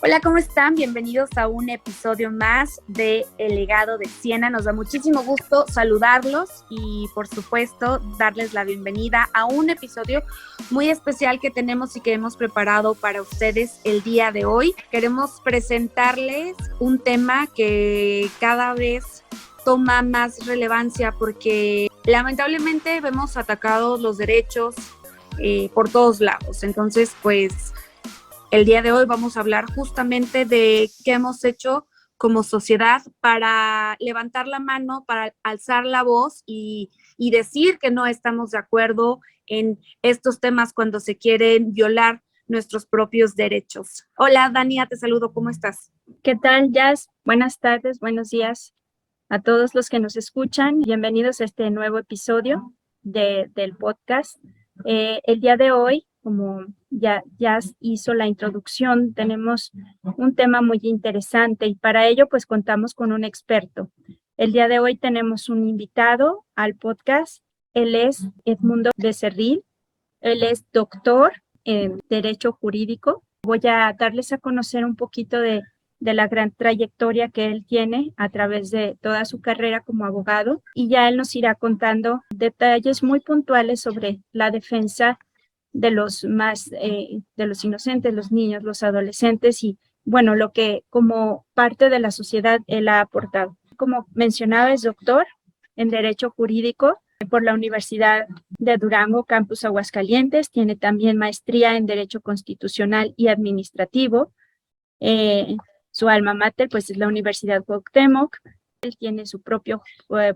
Hola, ¿cómo están? Bienvenidos a un episodio más de El Legado de Siena. Nos da muchísimo gusto saludarlos y, por supuesto, darles la bienvenida a un episodio muy especial que tenemos y que hemos preparado para ustedes el día de hoy. Queremos presentarles un tema que cada vez toma más relevancia porque lamentablemente vemos atacados los derechos por todos lados. Entonces, pues el día de hoy vamos a hablar justamente de qué hemos hecho como sociedad para levantar la mano, para alzar la voz y decir que no estamos de acuerdo en estos temas cuando se quieren violar nuestros propios derechos. Hola, Dania, te saludo, ¿cómo estás? ¿Qué tal, Jazz? Buenas tardes, buenos días a todos los que nos escuchan. Bienvenidos a este nuevo episodio del podcast. El día de hoy, como ya hizo la introducción, tenemos un tema muy interesante y para ello pues contamos con un experto. El día de hoy tenemos un invitado al podcast. Él es Edmundo Becerril. Él es doctor en Derecho Jurídico. Voy a darles a conocer un poquito de la gran trayectoria que él tiene a través de toda su carrera como abogado y ya él nos irá contando detalles muy puntuales sobre la defensa de los de los inocentes, los niños, los adolescentes y bueno, lo que como parte de la sociedad él ha aportado. Como mencionaba, es doctor en Derecho Jurídico por la Universidad de Durango, Campus Aguascalientes. Tiene también maestría en Derecho Constitucional y Administrativo. Su alma mater, pues, es la Universidad Cuauhtémoc. Él tiene su propio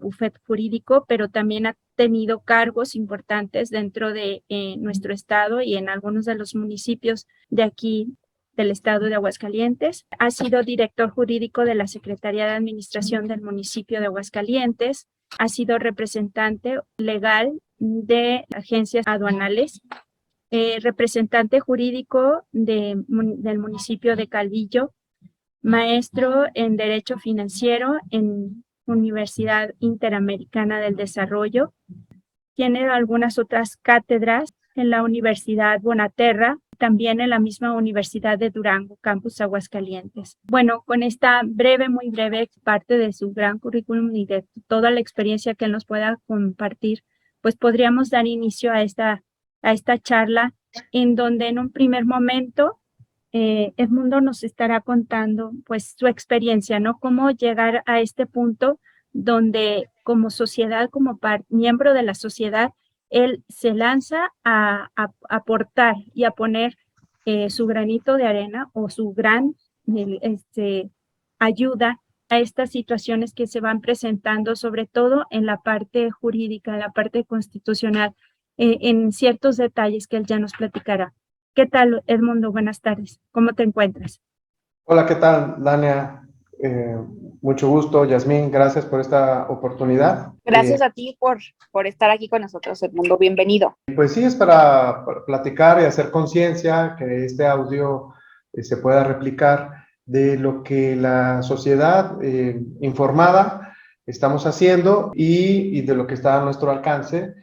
bufete jurídico, pero también ha tenido cargos importantes dentro de nuestro estado y en algunos de los municipios de aquí del estado de Aguascalientes. Ha sido director jurídico de la Secretaría de Administración del municipio de Aguascalientes. Ha sido representante legal de agencias aduanales, representante jurídico del municipio de Calvillo, maestro en Derecho Financiero en Universidad Interamericana del Desarrollo. Tiene algunas otras cátedras en la Universidad Bonaterra, también en la misma Universidad de Durango, Campus Aguascalientes. Bueno, con esta muy breve parte de su gran currículum y de toda la experiencia que él nos pueda compartir, pues podríamos dar inicio a esta charla en donde en un primer momento Edmundo nos estará contando pues su experiencia, ¿no? Cómo llegar a este punto donde como sociedad, como miembro de la sociedad, él se lanza a aportar y a poner su granito de arena o su gran ayuda a estas situaciones que se van presentando, sobre todo en la parte jurídica, en la parte constitucional, en ciertos detalles que él ya nos platicará. ¿Qué tal, Edmundo? Buenas tardes. ¿Cómo te encuentras? Hola, ¿qué tal, Dania? Mucho gusto, Yasmín, gracias por esta oportunidad. Gracias a ti por estar aquí con nosotros, Edmundo. Bienvenido. Pues sí, es para platicar y hacer conciencia, que este audio se pueda replicar de lo que la sociedad informada estamos haciendo y de lo que está a nuestro alcance,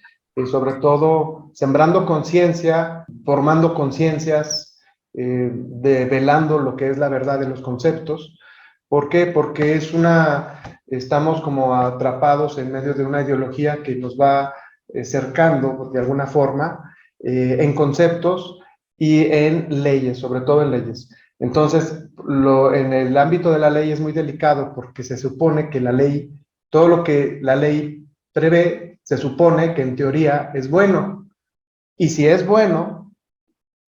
sobre todo sembrando conciencia, formando conciencias, develando lo que es la verdad de los conceptos. ¿Por qué? Porque estamos como atrapados en medio de una ideología que nos va cercando de alguna forma en conceptos y en leyes, sobre todo en leyes. Entonces, en el ámbito de la ley es muy delicado porque se supone que la ley, todo lo que la ley prevé, se supone que en teoría es bueno. Y si es bueno,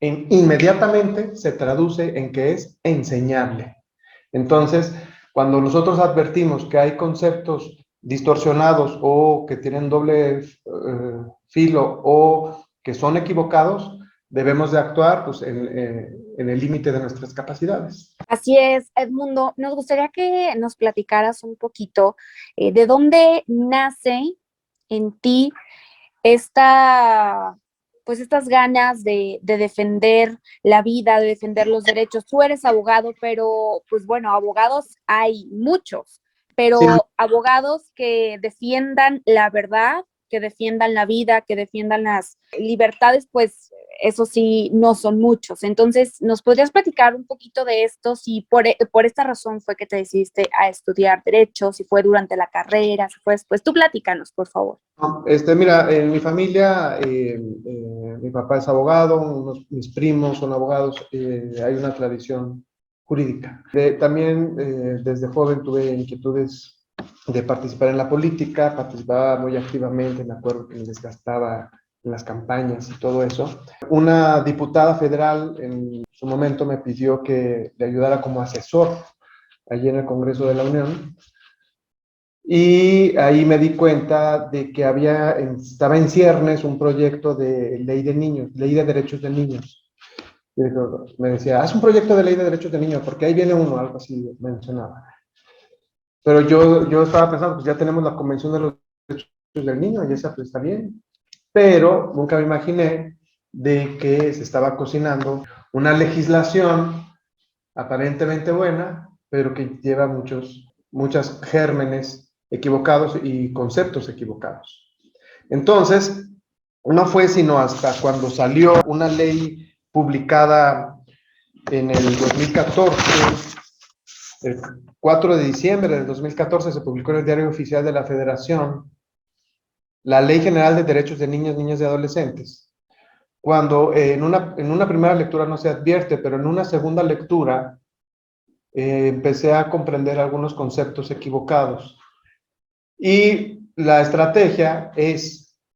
inmediatamente se traduce en que es enseñable. Entonces, cuando nosotros advertimos que hay conceptos distorsionados o que tienen doble filo o que son equivocados, debemos de actuar pues, en el límite de nuestras capacidades. Así es, Edmundo. Nos gustaría que nos platicaras un poquito de dónde nace en ti pues estas ganas de defender la vida, de defender los derechos. Tú eres abogado, pero pues bueno, abogados hay muchos, pero sí, abogados que defiendan la verdad, que defiendan la vida, que defiendan las libertades, pues eso sí, no son muchos. Entonces, ¿nos podrías platicar un poquito de esto? Si por esta razón fue que te decidiste a estudiar Derecho, si fue durante la carrera, si fue después. Tú platícanos, por favor. Mira, en mi familia, mi papá es abogado, mis primos son abogados, hay una tradición jurídica. También desde joven tuve inquietudes de participar en la política, participaba muy activamente, me acuerdo que me desgastaba en las campañas y todo eso. Una diputada federal en su momento me pidió que le ayudara como asesor allí en el Congreso de la Unión. Y ahí me di cuenta de que estaba en ciernes un proyecto de ley de niños, ley de derechos de niños. Y me decía, haz un proyecto de ley de derechos de niños, porque ahí viene uno, algo así mencionaba. Pero yo estaba pensando, pues ya tenemos la Convención de los Derechos del Niño, y esa pues está bien. Pero nunca me imaginé de que se estaba cocinando una legislación aparentemente buena, pero que lleva muchos gérmenes equivocados y conceptos equivocados. Entonces, no fue sino hasta cuando salió una ley publicada en el 2014, el 4 de diciembre del 2014 se publicó en el Diario Oficial de la Federación la Ley General de Derechos de Niños, Niñas y Adolescentes. Cuando en una primera lectura no se advierte, pero en una segunda lectura empecé a comprender algunos conceptos equivocados. Y la estrategia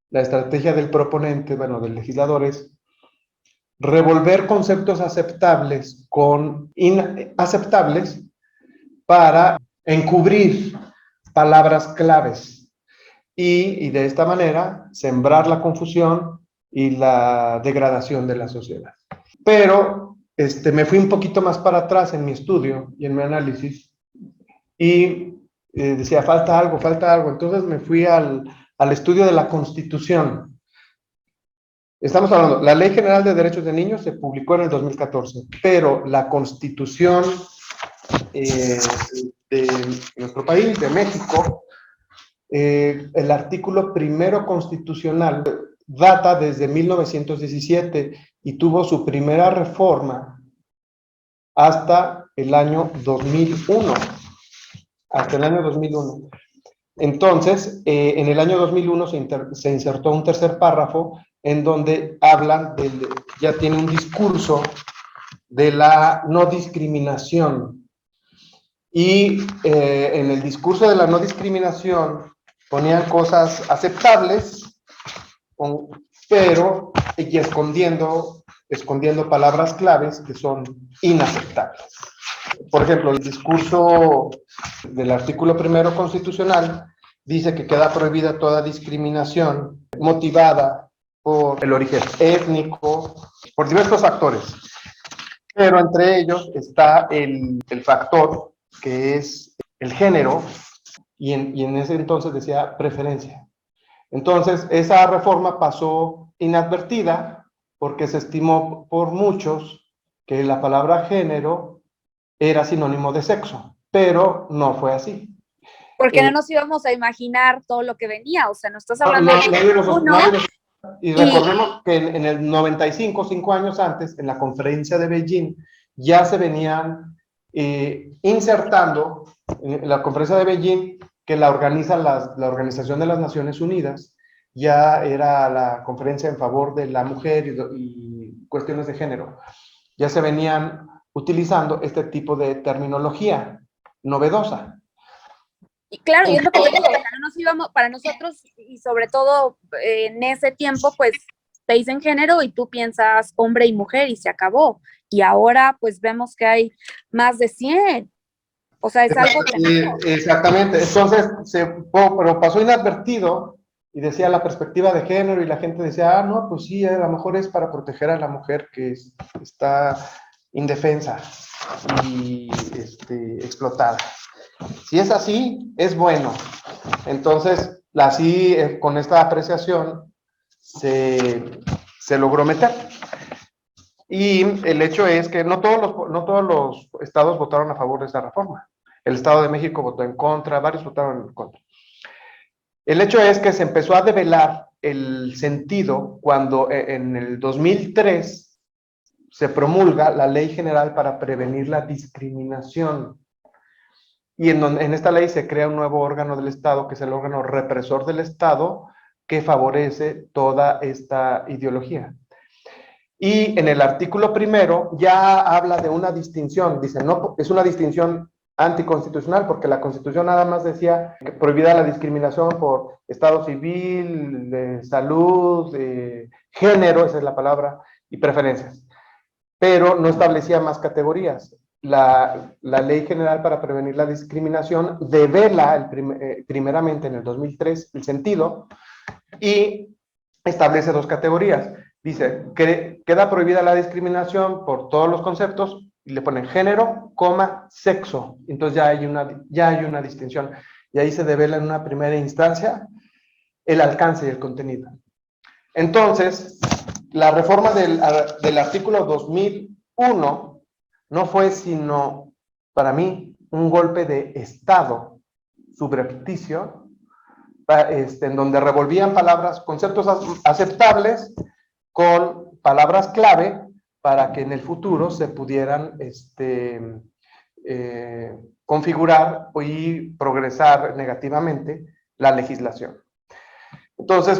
del proponente, bueno, del legislador, es revolver conceptos aceptables con inaceptables para encubrir palabras claves y de esta manera sembrar la confusión y la degradación de la sociedad. Pero me fui un poquito más para atrás en mi estudio y en mi análisis y decía, falta algo. Entonces me fui al estudio de la Constitución. Estamos hablando, la Ley General de Derechos de Niños se publicó en el 2014, pero la Constitución de nuestro país, de México, el artículo primero constitucional data desde 1917 y tuvo su primera reforma hasta el año 2001. Hasta el año 2001. Entonces, en el año 2001 se insertó un tercer párrafo en donde hablan, ya tiene un discurso de la no discriminación. Y en el discurso de la no discriminación ponían cosas aceptables, pero y escondiendo palabras claves que son inaceptables. Por ejemplo, el discurso del artículo primero constitucional dice que queda prohibida toda discriminación motivada por el origen étnico, por diversos factores. Pero entre ellos está el factor que es el género, y en ese entonces decía preferencia. Entonces, esa reforma pasó inadvertida porque se estimó por muchos que la palabra género era sinónimo de sexo, pero no fue así. Porque no nos íbamos a imaginar todo lo que venía, o sea, nos estás hablando de y recordemos que en el 95, 5 años antes, en la conferencia de Beijing, ya se venían insertando en la conferencia de Beijing, que la organiza la Organización de las Naciones Unidas, ya era la conferencia en favor de la mujer y cuestiones de género. Ya se venían utilizando este tipo de terminología novedosa. Y claro, y es lo que te digo, no nos íbamos, para nosotros, y sobre todo en ese tiempo, pues te dicen género y tú piensas hombre y mujer y se acabó. Y ahora pues vemos que hay más de 100. O sea, es algo que... Exactamente, entonces, pero pasó inadvertido y decía la perspectiva de género y la gente decía, no, pues sí, a lo mejor es para proteger a la mujer que está indefensa y explotada. Si es así, es bueno. Entonces, así, con esta apreciación, se logró meter. Y el hecho es que no todos los estados votaron a favor de esta reforma. El Estado de México votó en contra, varios votaron en contra. El hecho es que se empezó a develar el sentido cuando en el 2003 se promulga la Ley General para prevenir la discriminación. Y en esta ley se crea un nuevo órgano del Estado, que es el órgano represor del Estado, que favorece toda esta ideología. Y en el artículo primero ya habla de una distinción, dice, no, es una distinción anticonstitucional, porque la Constitución nada más decía que prohibida la discriminación por estado civil, de salud, género, esa es la palabra, y preferencias, pero no establecía más categorías. La Ley General para Prevenir la Discriminación devela primeramente en el 2003 el sentido y establece dos categorías. Dice, que queda prohibida la discriminación por todos los conceptos, y le ponen género, coma, sexo. Entonces ya hay una distinción. Y ahí se devela en una primera instancia el alcance y el contenido. Entonces, la reforma del artículo 2001 no fue sino, para mí, un golpe de Estado subrepticio, en donde revolvían palabras, conceptos aceptables con palabras clave para que en el futuro se pudieran configurar y progresar negativamente la legislación. Entonces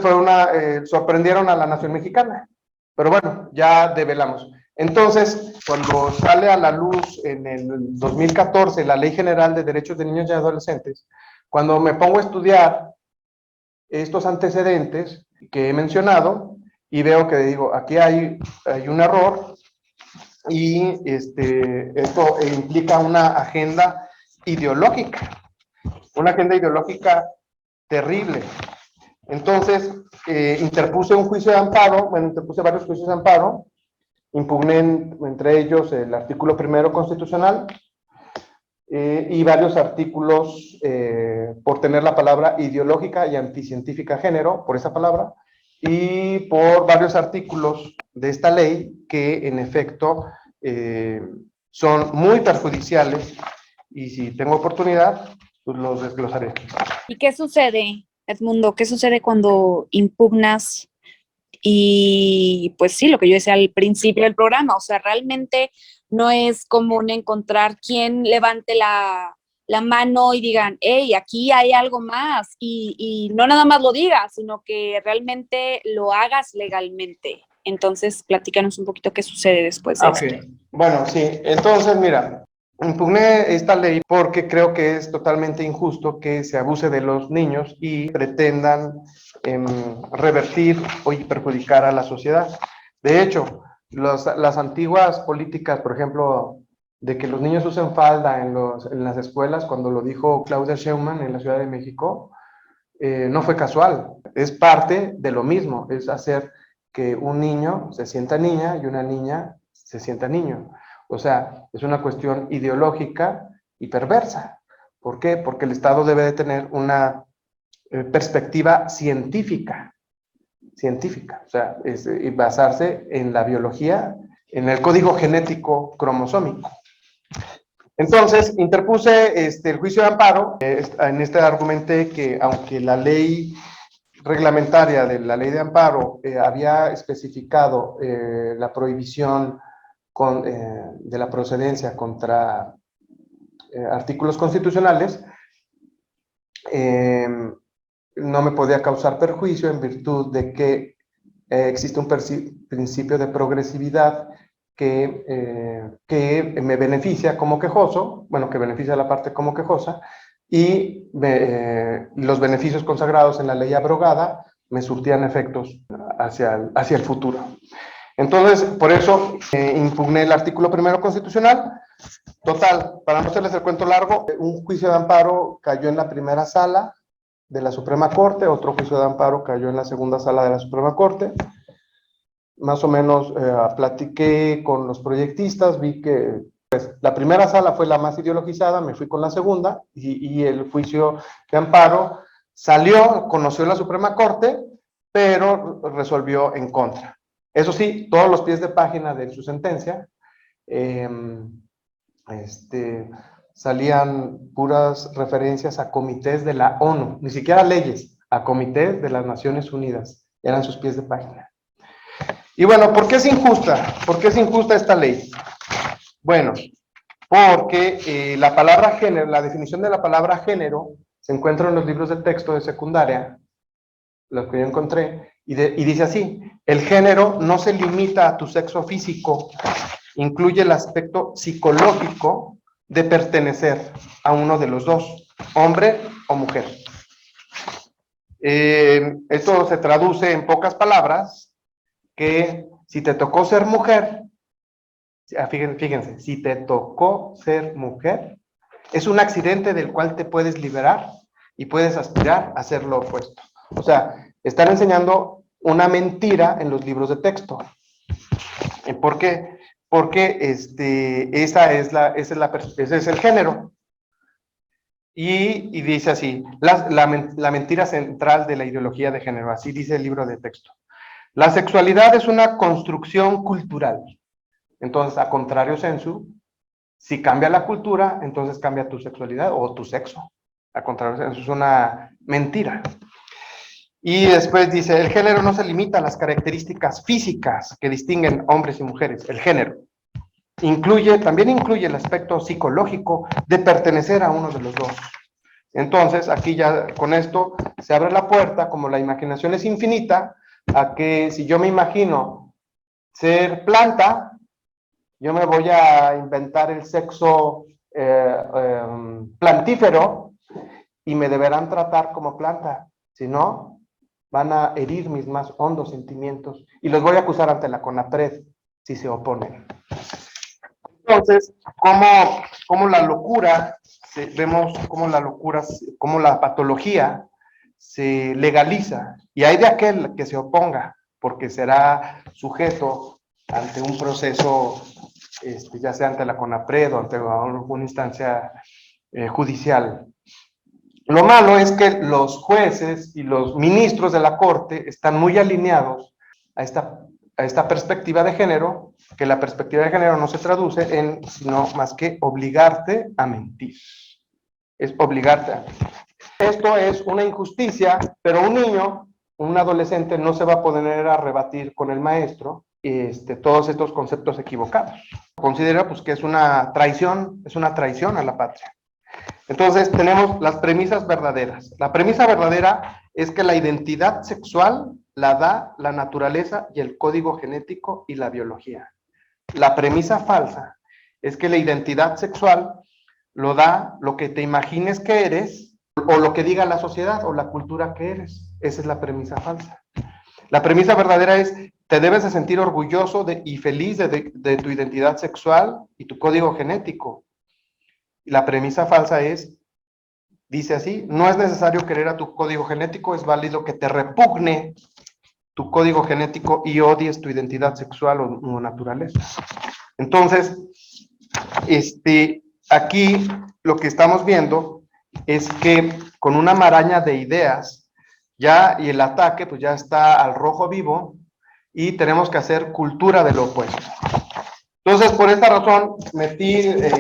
sorprendieron a la nación mexicana, pero bueno, ya develamos. Entonces, cuando sale a la luz en el 2014 la Ley General de Derechos de Niños y Adolescentes, cuando me pongo a estudiar estos antecedentes que he mencionado y veo que digo, aquí hay un error y esto implica una agenda ideológica terrible. Entonces, interpuse un juicio de amparo, interpuse varios juicios de amparo, impugné entre ellos el artículo primero constitucional, y varios artículos por tener la palabra ideológica y anticientífica género, por esa palabra, y por varios artículos de esta ley que en efecto son muy perjudiciales, y si tengo oportunidad, pues los desglosaré. ¿Y qué sucede, Edmundo? ¿Qué sucede cuando impugnas? Y pues sí, lo que yo decía al principio del programa, o sea, realmente no es común encontrar quien levante la mano y digan, hey, aquí hay algo más, y no nada más lo digas, sino que realmente lo hagas legalmente. Entonces, platícanos un poquito qué sucede después de esto. Bueno, sí, entonces mira, impugné esta ley porque creo que es totalmente injusto que se abuse de los niños y pretendan revertir o perjudicar a la sociedad. De hecho, las antiguas políticas, por ejemplo, de que los niños usen falda en las escuelas, cuando lo dijo Claudia Sheinbaum en la Ciudad de México, no fue casual, es parte de lo mismo, es hacer que un niño se sienta niña y una niña se sienta niño. O sea, es una cuestión ideológica y perversa. ¿Por qué? Porque el Estado debe de tener una perspectiva científica, o sea, y basarse en la biología, en el código genético cromosómico. Entonces, interpuse el juicio de amparo. En este argumenté que aunque la ley reglamentaria de la ley de amparo había especificado la prohibición de la procedencia contra artículos constitucionales, no me podía causar perjuicio en virtud de que existe un principio de progresividad que me beneficia como quejoso, bueno, que beneficia a la parte como quejosa, y los beneficios consagrados en la ley abrogada me surtían efectos hacia el futuro. Entonces, por eso impugné el artículo primero constitucional. Total, para no hacerles el cuento largo, un juicio de amparo cayó en la primera sala de la Suprema Corte, otro juicio de amparo cayó en la segunda sala de la Suprema Corte. Más o menos platiqué con los proyectistas, vi que pues, la primera sala fue la más ideologizada, me fui con la segunda, y el juicio de amparo conoció la Suprema Corte, pero resolvió en contra. Eso sí, todos los pies de página de su sentencia salían puras referencias a comités de la ONU, ni siquiera leyes, a comités de las Naciones Unidas. eran sus pies de página. Y bueno, ¿por qué es injusta? ¿Por qué es injusta esta ley? Bueno, porque la palabra género, la definición de la palabra género, se encuentra en los libros de texto de secundaria, los que yo encontré, y dice así: el género no se limita a tu sexo físico, incluye el aspecto psicológico de pertenecer a uno de los dos, hombre o mujer. Esto se traduce en pocas palabras, que si te tocó ser mujer, fíjense, si te tocó ser mujer, es un accidente del cual te puedes liberar y puedes aspirar a ser lo opuesto. O sea, están enseñando una mentira en los libros de texto. ¿Por qué? Porque ese es el género. Y dice así, la mentira central de la ideología de género, así dice el libro de texto. La sexualidad es una construcción cultural. Entonces, a contrario sensu, si cambia la cultura, entonces cambia tu sexualidad o tu sexo. A contrario sensu, es una mentira. Y después dice, el género no se limita a las características físicas que distinguen hombres y mujeres. El género también incluye el aspecto psicológico de pertenecer a uno de los dos. Entonces, aquí ya con esto se abre la puerta, como la imaginación es infinita, a que si yo me imagino ser planta, yo me voy a inventar el sexo plantífero y me deberán tratar como planta. Si no, van a herir mis más hondos sentimientos y los voy a acusar ante la CONAPRED si se oponen. Entonces, cómo la locura, vemos cómo la patología se legaliza, y hay de aquel que se oponga, porque será sujeto ante un proceso, ya sea ante la CONAPRED o ante alguna instancia judicial. Lo malo es que los jueces y los ministros de la Corte están muy alineados a esta perspectiva de género, que la perspectiva de género no se traduce en sino más que obligarte a mentir. Es obligarte a mentir. Esto es una injusticia, pero un niño, un adolescente, no se va a poder a rebatir con el maestro todos estos conceptos equivocados. Considera pues que es una traición a la patria. Entonces tenemos las premisas verdaderas. La premisa verdadera es que la identidad sexual la da la naturaleza y el código genético y la biología. La premisa falsa es que la identidad sexual lo da lo que te imagines que eres o lo que diga la sociedad o la cultura que eres. Esa es la premisa falsa. La premisa verdadera es: te debes de sentir orgulloso y feliz de tu identidad sexual y tu código genético. La premisa falsa dice así: no es necesario querer a tu código genético, es válido que te repugne tu código genético y odies tu identidad sexual o naturaleza. Entonces, aquí lo que estamos viendo es que con una maraña de ideas, y el ataque pues ya está al rojo vivo, y tenemos que hacer cultura de lo opuesto. Entonces, por esta razón,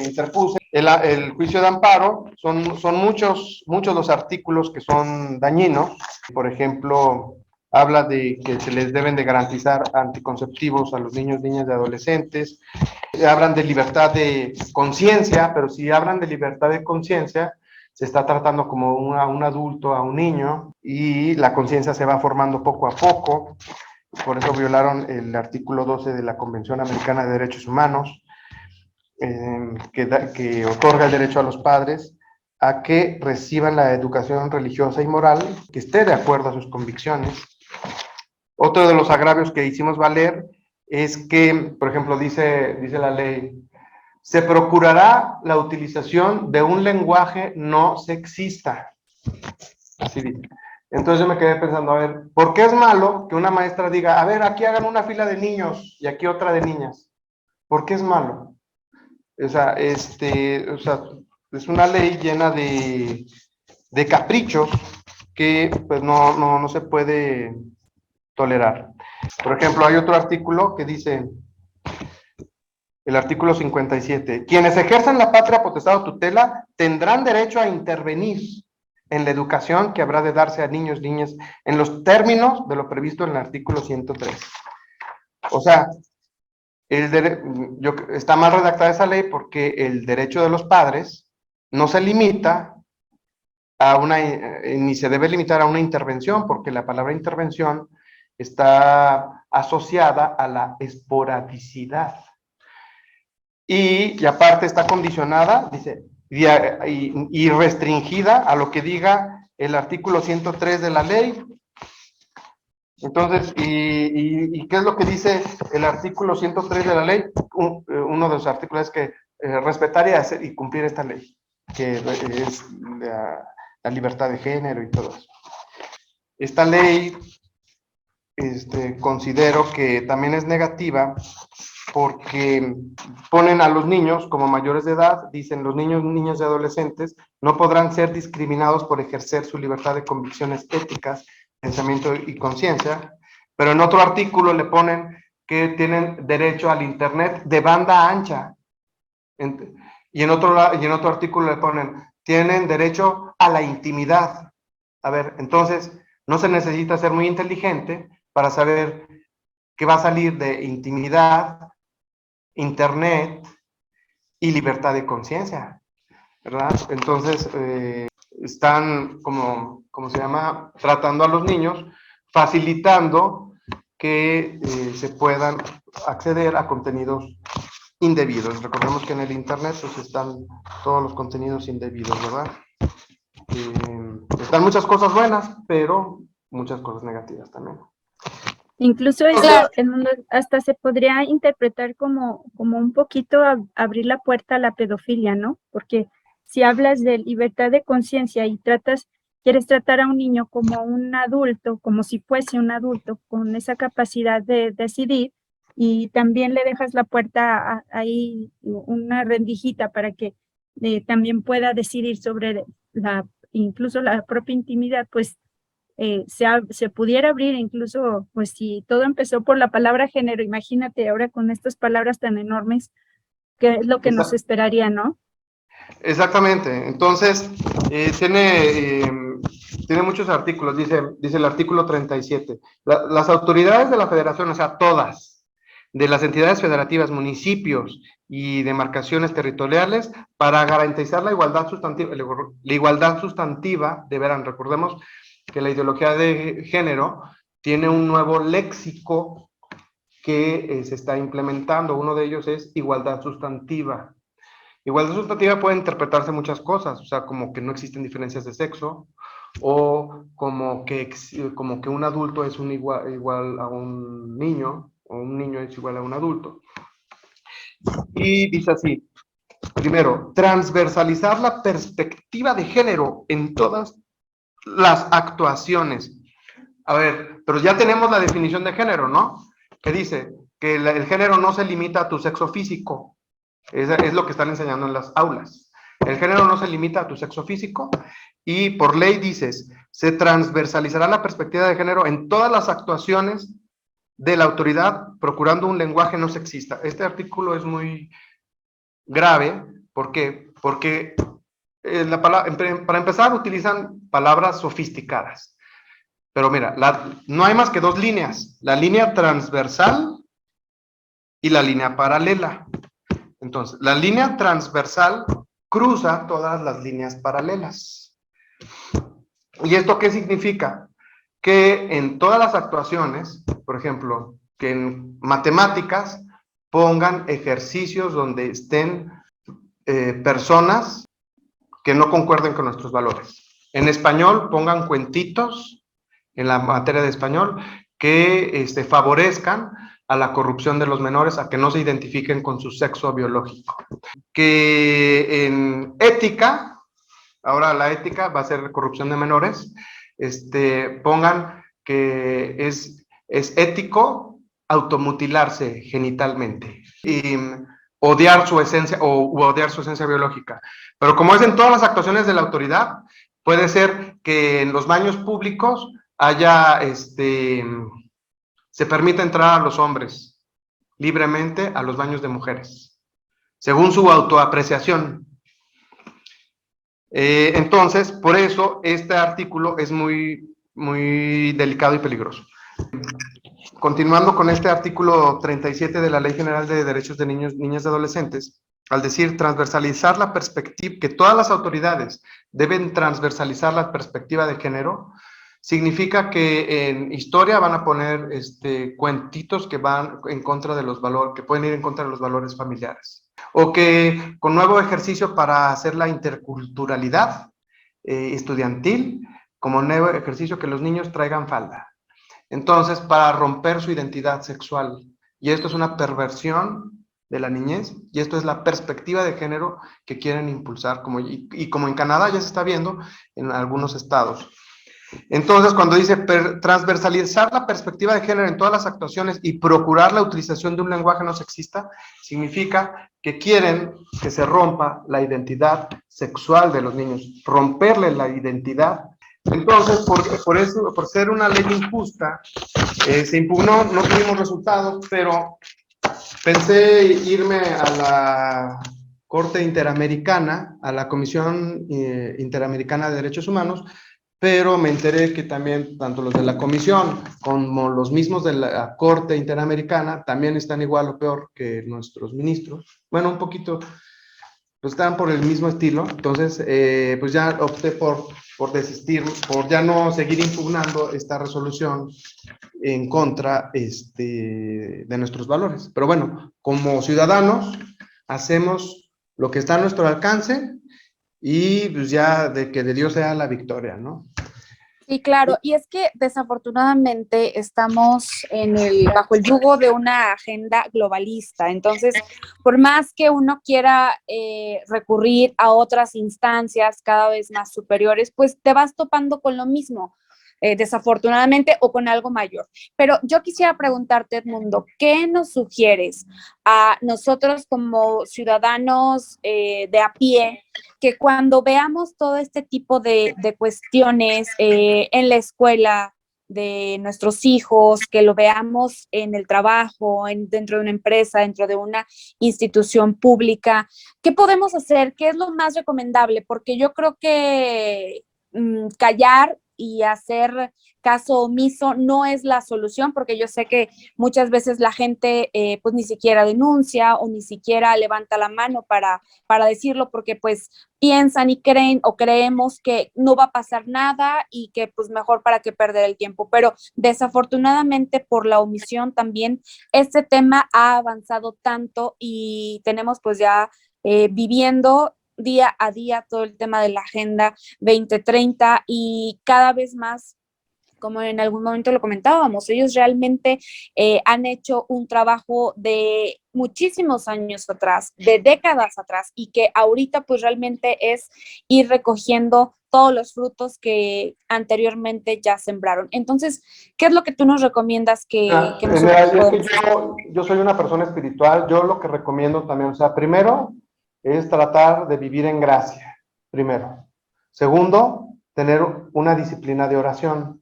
interpuse el juicio de amparo. Son muchos los artículos que son dañinos. Por ejemplo, habla de que se les deben de garantizar anticonceptivos a los niños, niñas y adolescentes. Hablan de libertad de conciencia, pero si hablan de libertad de conciencia, se está tratando como a un adulto, a un niño, y la conciencia se va formando poco a poco. Por eso violaron el artículo 12 de la Convención Americana de Derechos Humanos, que otorga el derecho a los padres a que reciban la educación religiosa y moral que esté de acuerdo a sus convicciones. Otro de los agravios que hicimos valer es que, por ejemplo, dice la ley, se procurará la utilización de un lenguaje no sexista. Así dice. Entonces yo me quedé pensando, a ver, ¿por qué es malo que una maestra diga, a ver, aquí hagan una fila de niños y aquí otra de niñas? ¿Por qué es malo? O sea, es una ley llena de caprichos que pues no se puede tolerar. Por ejemplo, hay otro artículo que dice, el artículo 57, quienes ejerzan la patria potestad o tutela tendrán derecho a intervenir en la educación que habrá de darse a niños, niñas, en los términos de lo previsto en el artículo 103. O sea, está mal redactada esa ley porque el derecho de los padres no se limita a ni se debe limitar a una intervención, porque la palabra intervención está asociada a la esporadicidad. Y aparte está condicionada, dice, y restringida a lo que diga el artículo 103 de la ley. Entonces, ¿y qué es lo que dice el artículo 103 de la ley? Uno de los artículos es que respetar y cumplir esta ley, que es la libertad de género y todo eso. Esta ley, considero que también es negativa porque ponen a los niños como mayores de edad, dicen los niños, niñas y adolescentes no podrán ser discriminados por ejercer su libertad de convicciones éticas, pensamiento y conciencia, pero en otro artículo le ponen que tienen derecho al internet de banda ancha, y en otro artículo le ponen, tienen derecho a la intimidad. A ver, entonces, no se necesita ser muy inteligente para saber que va a salir de intimidad, internet y libertad de conciencia, ¿verdad? Entonces, están, como se llama, tratando a los niños, facilitando que se puedan acceder a contenidos indebidos. Recordemos que en el internet pues están todos los contenidos indebidos, ¿verdad? Están muchas cosas buenas, pero muchas cosas negativas también. Incluso eso, el mundo hasta se podría interpretar como un poquito abrir la puerta a la pedofilia, ¿no? Porque si hablas de libertad de conciencia y quieres tratar a un niño como un adulto, como si fuese un adulto, con esa capacidad de decidir, y también le dejas la puerta ahí, una rendijita para que también pueda decidir sobre incluso la propia intimidad, pues se pudiera abrir incluso, pues si todo empezó por la palabra género, imagínate ahora con estas palabras tan enormes, qué es lo que nos esperaría, ¿no? Exactamente, entonces tiene muchos artículos, dice el artículo 37, las autoridades de la federación, o sea, todas, de las entidades federativas, municipios y demarcaciones territoriales, para garantizar la igualdad sustantiva, deberán, recordemos que la ideología de género tiene un nuevo léxico que se está implementando, uno de ellos es igualdad sustantiva. Igualdad sustantiva puede interpretarse muchas cosas, o sea, como que no existen diferencias de sexo, o como que un adulto es igual a un niño, o un niño es igual a un adulto. Y dice así, primero, transversalizar la perspectiva de género en todas las actuaciones. A ver, pero ya tenemos la definición de género, ¿no? Que dice que el género no se limita a tu sexo físico. Es lo que están enseñando en las aulas. El género no se limita a tu sexo físico y por ley dices, se transversalizará la perspectiva de género en todas las actuaciones de la autoridad, procurando un lenguaje no sexista. Este artículo es muy grave. ¿Por qué? Porque para empezar utilizan palabras sofisticadas. Pero mira, no hay más que dos líneas, la línea transversal y la línea paralela. Entonces, la línea transversal cruza todas las líneas paralelas. ¿Y esto qué significa? Que en todas las actuaciones, por ejemplo, que en matemáticas pongan ejercicios donde estén personas que no concuerden con nuestros valores. En español pongan cuentitos en la materia de español que favorezcan a la corrupción de los menores, a que no se identifiquen con su sexo biológico. Que en ética, ahora la ética va a ser corrupción de menores, pongan que es ético automutilarse genitalmente y odiar su esencia o odiar su esencia biológica. Pero como es en todas las actuaciones de la autoridad, puede ser que en los baños públicos haya se permite entrar a los hombres libremente a los baños de mujeres, según su autoapreciación. Entonces, por eso este artículo es muy, muy delicado y peligroso. Continuando con este artículo 37 de la Ley General de Derechos de Niños, Niñas y Adolescentes, al decir transversalizar la perspectiva, que todas las autoridades deben transversalizar la perspectiva de género, significa que en historia van a poner cuentitos que van en contra de los valores, que pueden ir en contra de los valores familiares. O que con nuevo ejercicio para hacer la interculturalidad estudiantil, como nuevo ejercicio que los niños traigan falda. Entonces, para romper su identidad sexual. Y esto es una perversión de la niñez, y esto es la perspectiva de género que quieren impulsar, y como en Canadá ya se está viendo en algunos estados. Entonces, cuando dice transversalizar la perspectiva de género en todas las actuaciones y procurar la utilización de un lenguaje no sexista, significa que quieren que se rompa la identidad sexual de los niños, romperle la identidad. Entonces, por eso, por ser una ley injusta, se impugnó, no tuvimos resultados, pero pensé irme a la Corte Interamericana, a la Comisión Interamericana de Derechos Humanos, pero me enteré que también tanto los de la Comisión como los mismos de la Corte Interamericana también están igual o peor que nuestros ministros. Bueno, un poquito, pues están por el mismo estilo. Entonces, pues ya opté por desistir, por ya no seguir impugnando esta resolución en contra de nuestros valores. Pero bueno, como ciudadanos, hacemos lo que está a nuestro alcance y pues ya de que de Dios sea la victoria, ¿no? Sí, claro, y es que desafortunadamente estamos bajo el yugo de una agenda globalista. Entonces, por más que uno quiera recurrir a otras instancias cada vez más superiores, pues te vas topando con lo mismo, desafortunadamente, o con algo mayor. Pero yo quisiera preguntarte, Edmundo, ¿qué nos sugieres a nosotros como ciudadanos de a pie, que cuando veamos todo este tipo de cuestiones en la escuela de nuestros hijos, que lo veamos en el trabajo, dentro de una empresa, dentro de una institución pública, ¿qué podemos hacer? ¿Qué es lo más recomendable? Porque yo creo que callar y hacer caso omiso no es la solución, porque yo sé que muchas veces la gente pues ni siquiera denuncia o ni siquiera levanta la mano para decirlo, porque pues piensan y creen o creemos que no va a pasar nada y que pues mejor para qué perder el tiempo. Pero desafortunadamente por la omisión también este tema ha avanzado tanto y tenemos pues ya viviendo día a día todo el tema de la Agenda 2030 y cada vez más, como en algún momento lo comentábamos, ellos realmente han hecho un trabajo de muchísimos años atrás, de décadas atrás, y que ahorita pues realmente es ir recogiendo todos los frutos que anteriormente ya sembraron. Entonces, ¿qué es lo que tú nos recomiendas que nosotros podemos hacer? Yo soy una persona espiritual, yo lo que recomiendo también, o sea, primero es tratar de vivir en gracia, primero. Segundo, tener una disciplina de oración,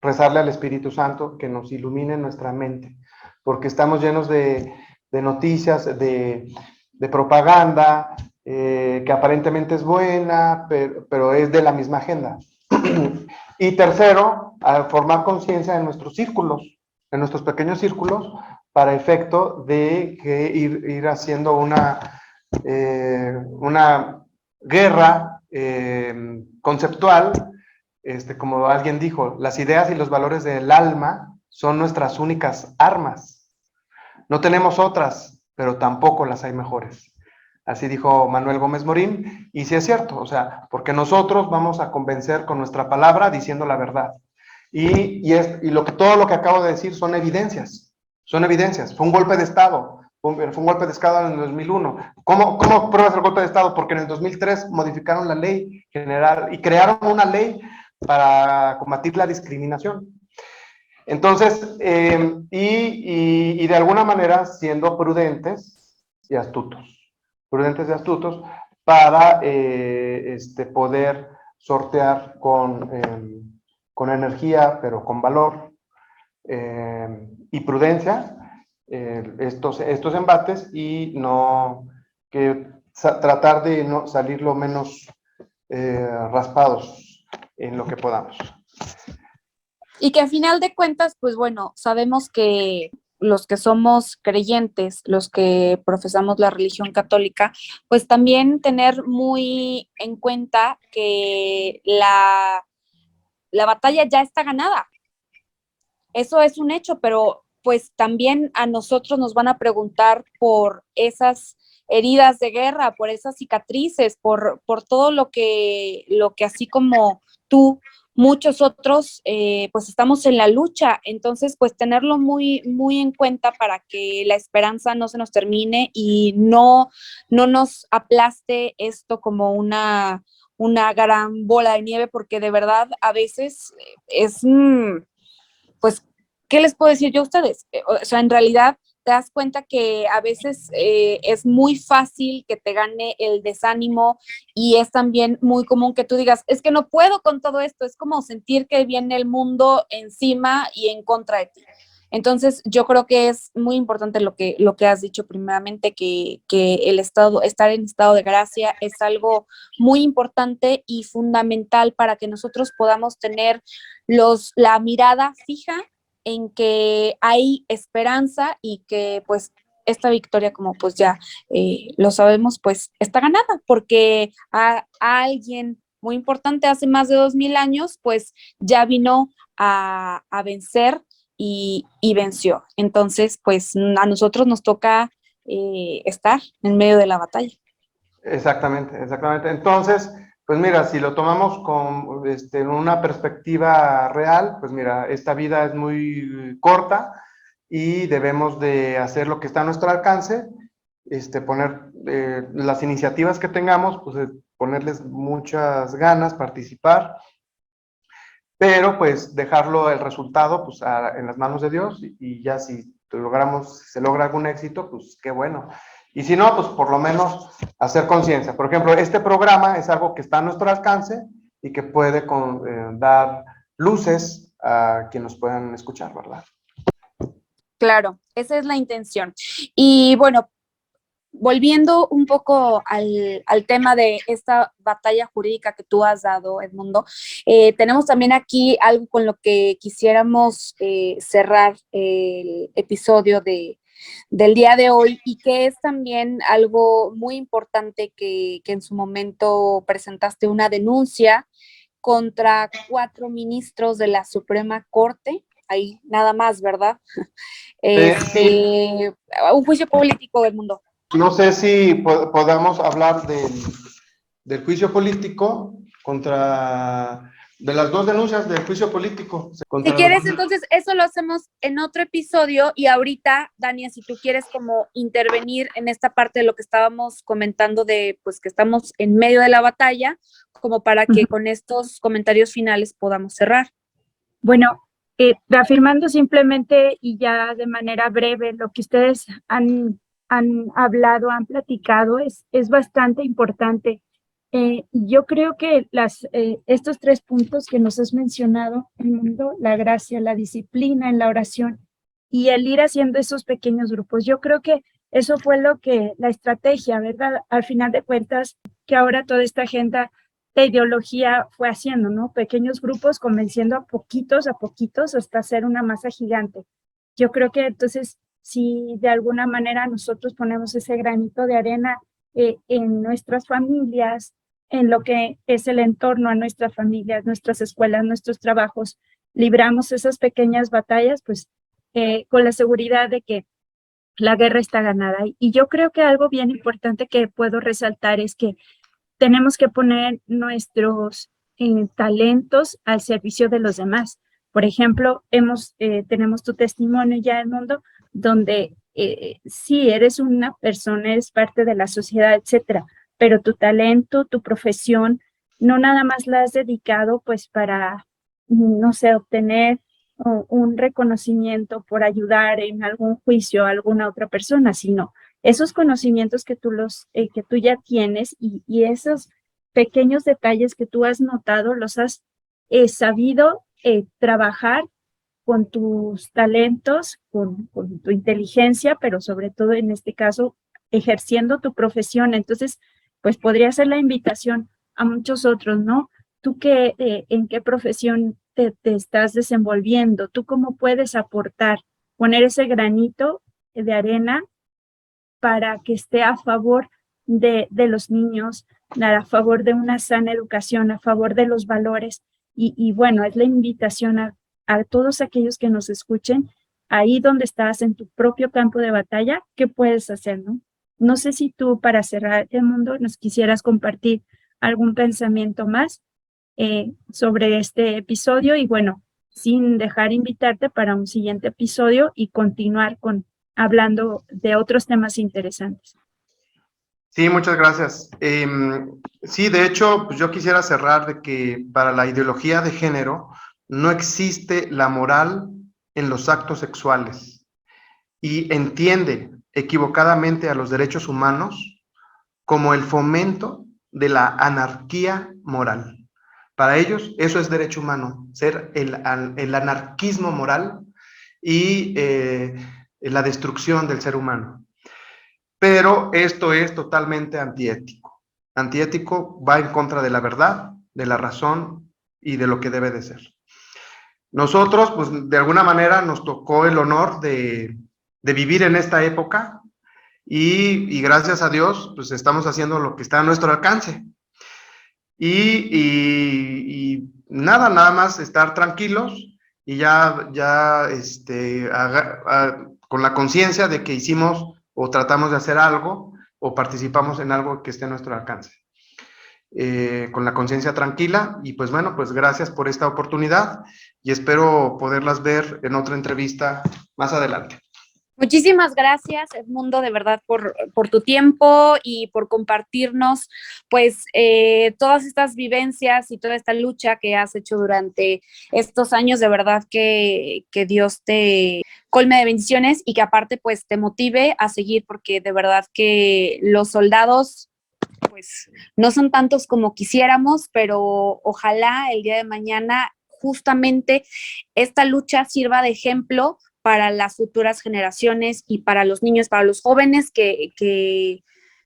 rezarle al Espíritu Santo que nos ilumine nuestra mente, porque estamos llenos de noticias, de propaganda, que aparentemente es buena, pero es de la misma agenda. Y tercero, a formar conciencia en nuestros círculos, en nuestros pequeños círculos, para efecto de que ir haciendo una guerra conceptual. Como alguien dijo, las ideas y los valores del alma son nuestras únicas armas. No tenemos otras, pero tampoco las hay mejores. Así dijo Manuel Gómez Morín, y sí es cierto, o sea, porque nosotros vamos a convencer con nuestra palabra diciendo la verdad. Todo lo que acabo de decir son evidencias, Fue un golpe de Estado, fue un golpe de Estado en el 2001. ¿Cómo pruebas el golpe de Estado? Porque en el 2003 modificaron la ley general y crearon una ley para combatir la discriminación. Entonces, y de alguna manera siendo prudentes y astutos para poder sortear con energía, pero con valor y prudencia estos embates, y no que tratar de no salir lo menos raspados en lo que podamos. Y que a final de cuentas, pues bueno, sabemos que los que somos creyentes, los que profesamos la religión católica, pues también tener muy en cuenta que la batalla ya está ganada. Eso es un hecho, pero pues también a nosotros nos van a preguntar por esas heridas de guerra, por esas cicatrices, por todo lo que así como tú, muchos otros, pues estamos en la lucha. Entonces, pues tenerlo muy, muy en cuenta para que la esperanza no se nos termine y no nos aplaste esto como una gran bola de nieve, porque de verdad a veces es... pues, ¿qué les puedo decir yo a ustedes? O sea, en realidad te das cuenta que a veces es muy fácil que te gane el desánimo y es también muy común que tú digas, es que no puedo con todo esto, es como sentir que viene el mundo encima y en contra de ti. Entonces, yo creo que es muy importante lo que has dicho primeramente, que estar en estado de gracia es algo muy importante y fundamental para que nosotros podamos tener la mirada fija en que hay esperanza y que pues esta victoria, como pues ya lo sabemos, pues está ganada, porque a alguien muy importante hace más de 2000 años, pues ya vino a vencer y venció. Entonces, pues a nosotros nos toca estar en medio de la batalla. Exactamente, exactamente. Entonces, pues mira, si lo tomamos con una perspectiva real, pues mira, esta vida es muy corta y debemos de hacer lo que está a nuestro alcance, poner las iniciativas que tengamos, pues ponerles muchas ganas, participar, pero pues dejarlo el resultado pues en las manos de Dios y ya si se logra algún éxito, pues qué bueno. Y si no, pues por lo menos hacer conciencia. Por ejemplo, este programa es algo que está a nuestro alcance y que puede dar luces a quienes nos puedan escuchar, ¿verdad? Claro, esa es la intención. Y bueno, volviendo un poco al tema de esta batalla jurídica que tú has dado, Edmundo, tenemos también aquí algo con lo que quisiéramos cerrar el episodio del día de hoy y que es también algo muy importante que en su momento presentaste una denuncia contra 4 ministros de la Suprema Corte, ahí nada más, ¿verdad? Sí, Un juicio político del mundo. no sé si podamos hablar del juicio político de las dos denuncias del juicio político. Si quieres, entonces eso lo hacemos en otro episodio y ahorita, Dania, si tú quieres como intervenir en esta parte de lo que estábamos comentando de pues que estamos en medio de la batalla, como para que con estos comentarios finales podamos cerrar. Bueno, reafirmando simplemente y ya de manera breve lo que ustedes han hablado, han platicado, es bastante importante. Yo creo que estos 3 puntos que nos has mencionado, el mundo, la gracia, la disciplina en la oración y el ir haciendo esos pequeños grupos, yo creo que eso fue la estrategia, ¿verdad? Al final de cuentas, que ahora toda esta agenda de ideología fue haciendo, ¿no? Pequeños grupos convenciendo a poquitos, hasta hacer una masa gigante. Yo creo que entonces, si de alguna manera nosotros ponemos ese granito de arena en nuestras familias, en lo que es el entorno a nuestras familias, nuestras escuelas, nuestros trabajos, libramos esas pequeñas batallas, pues con la seguridad de que la guerra está ganada. Y yo creo que algo bien importante que puedo resaltar es que tenemos que poner nuestros talentos al servicio de los demás. Por ejemplo, tenemos tu testimonio ya, Edmundo, donde sí, eres una persona, eres parte de la sociedad, etcétera, pero tu talento, tu profesión, no nada más la has dedicado pues para, no sé, obtener un reconocimiento por ayudar en algún juicio a alguna otra persona, sino esos conocimientos que tú ya tienes y esos pequeños detalles que tú has notado, los has sabido trabajar con tus talentos, con tu inteligencia, pero sobre todo en este caso ejerciendo tu profesión. Entonces, pues podría ser la invitación a muchos otros, ¿no? Tú en qué profesión te estás desenvolviendo, tú cómo puedes aportar, poner ese granito de arena para que esté a favor de los niños, a favor de una sana educación, a favor de los valores. Y bueno, es la invitación a todos aquellos que nos escuchen, ahí donde estás en tu propio campo de batalla, ¿qué puedes hacer, no? No sé si tú, para cerrar el mundo, nos quisieras compartir algún pensamiento más sobre este episodio y bueno, sin dejar invitarte para un siguiente episodio y continuar hablando de otros temas interesantes. Sí, muchas gracias. Sí, de hecho, pues yo quisiera cerrar de que para la ideología de género no existe la moral en los actos sexuales y entiende equivocadamente a los derechos humanos como el fomento de la anarquía moral. Para ellos, eso es derecho humano, ser el anarquismo moral y la destrucción del ser humano. Pero esto es totalmente antiético. Antiético, va en contra de la verdad, de la razón y de lo que debe de ser. Nosotros, pues de alguna manera nos tocó el honor de vivir en esta época y gracias a Dios, pues estamos haciendo lo que está a nuestro alcance. Y nada más estar tranquilos y con la conciencia de que hicimos o tratamos de hacer algo o participamos en algo que esté a nuestro alcance. Con la conciencia tranquila y pues bueno, pues gracias por esta oportunidad y espero poderlas ver en otra entrevista más adelante. Muchísimas gracias, Edmundo, de verdad, por tu tiempo y por compartirnos, pues, todas estas vivencias y toda esta lucha que has hecho durante estos años. De verdad que Dios te colme de bendiciones y que aparte, pues, te motive a seguir, porque de verdad que los soldados, pues, no son tantos como quisiéramos, pero ojalá el día de mañana justamente esta lucha sirva de ejemplo para las futuras generaciones y para los niños, para los jóvenes que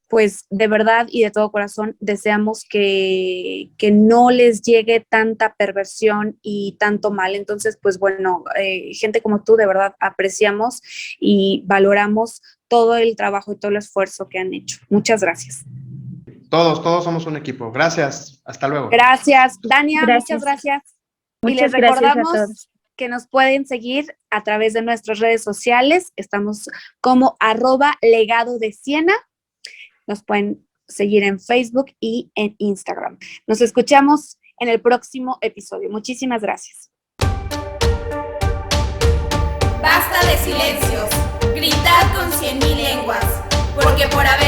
pues de verdad y de todo corazón deseamos que no les llegue tanta perversión y tanto mal. Entonces, pues bueno, gente como tú, de verdad apreciamos y valoramos todo el trabajo y todo el esfuerzo que han hecho. Muchas gracias. Todos somos un equipo. Gracias. Hasta luego. Gracias. Dania, Gracias. muchas gracias. Muchas y les gracias recordamos a todos que nos pueden seguir a través de nuestras redes sociales. Estamos como @legado de Siena. Nos pueden seguir en Facebook y en Instagram. Nos escuchamos en el próximo episodio. Muchísimas gracias. Basta de silencios. Gritad con 100,000 lenguas. Porque por haber